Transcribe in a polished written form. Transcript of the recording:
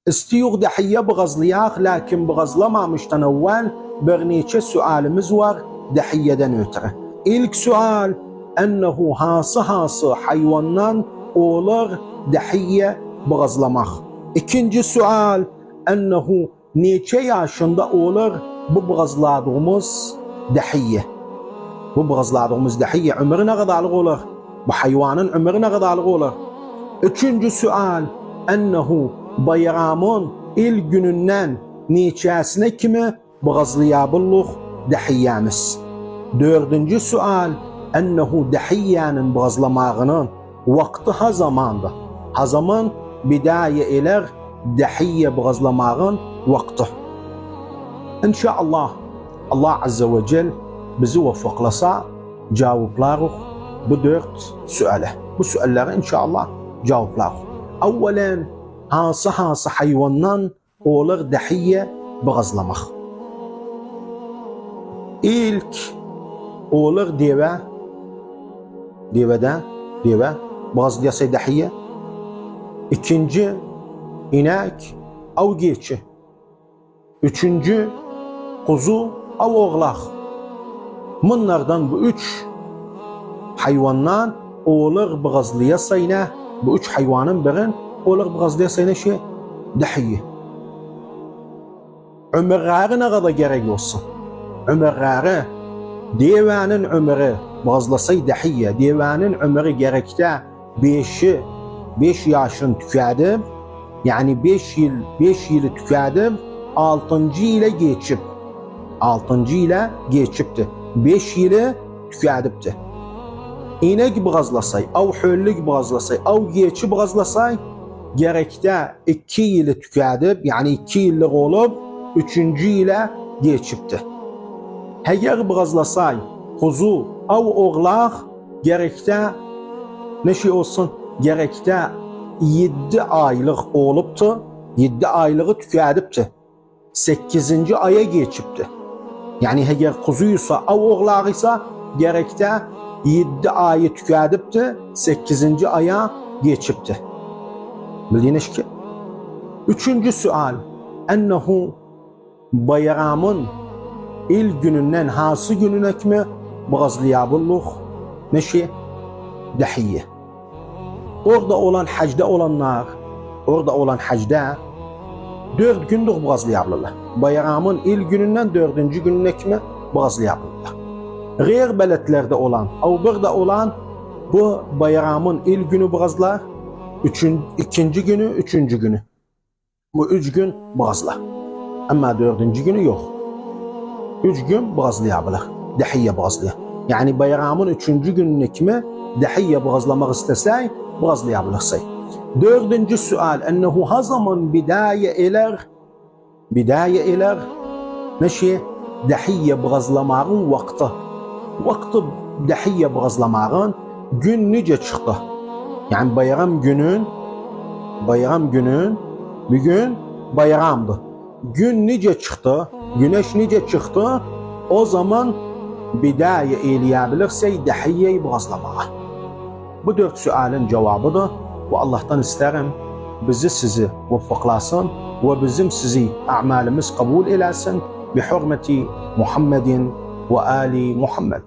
İstiyor dahiyye bığazlayak, lakin bığazlamamıştan evvel bir neçe sualimiz var dahiyyeden ötürü. İlk sual, ennehu hası hayvandan olur dahiyye bığazlamak. İkinci sual, ennehu neçe yaşında olur bu bığazladığımız dahiyye. Bu bığazladığımız dahiyye ömrü ne kadarlık olur? Bu hayvanın ömrü ne kadarlık olur? Üçüncü sual, ennehu bayramın ilk gününden neçesine kimi bığazlayabilir dahiyyemiz. Dördüncü sual, ennehu dahiyyenin bığazlamağının vakti ha zamandır. Ha zaman bidaye iler dahiyye bığazlamağın vakti. İnşallah Allah Azze ve Celle bizi vafaklasa cevaplarız bu dört suale. Bu sualleri inşallah cevaplarız. Evvelen hası hayvandan olur dahiyye bığazlamak. İlk olur deve. Deve bığazlayasa dahiyye. İkinci inek av geçi. Üçüncü kuzu av oğlak. Bunlardan bu üç hayvandan olur bığazlayasayna, bu üç hayvanın birin olur bığazlayasayna şey dahiyye. Ömürleri ne kadar gerek olsun? Ömürleri devenin ömrü bığazlasay dahiyye. Devenin ömrü gerekte 5 yaşın tükadib, yani 5 yılı tükadib 6. ile geçipti. 5 yılı tükadibdi. İnek bığazlasay, av höllük bığazlasay, av geçi bığazlasay gerekte 2 yılı tükadib, yani 2 yıllık olup 3. ile geçipti. Eğer bığazlasay kuzu, av oğlak gerekte ne şey olsun? Gerekte 7 aylık oluptu, 7 aylığı tükadipti. 8. aya geçipti. Yani eğer kuzuysa, av oğlağıysa gerekte 7 ayı tükadipti, 8. aya geçipti. Bildiğiniz ki. Üçüncü sual, ennehu bayramın ilk gününden hası gününe kimi bığazlayabilir neşi dahiyye. Orada olan hacda 4 gündür bığazlayabilirler. Bayramın ilk gününden 4. gününe kimi bığazlayabilirler. Gayr beletlerde olan, avbırda olan bu bayramın ilk günü bığazlar, ikinci günü, 3. günü. Bu 3 gün bığazlar. Ama 4. günü yok. 3 gün bığazlayabilir. Dahiyye bığazlaya. Yani bayramın 3. gününe kimi dahiyye bığazlamak istesey bığazlayabilirsey. 4. sual, ennehu ha zaman bidaye iler neşi dahiyye bığazlamağın vakti. Vakti dahiyye bığazlamağın gün nice çıktı. Yani bayram günün bugün bayramdı. Gün nice çıktı, güneş nice çıktı, o zaman bidaye eyleyebilirsey dahiyyeyi bığazlamağa. Bu 4 sualin cevabıdır ve Allah'tan isterim bizi sizi muvaffaklasın ve bizim sizi amalimiz kabul eylesin bi hurmeti Muhammedin ve Ali Muhammed.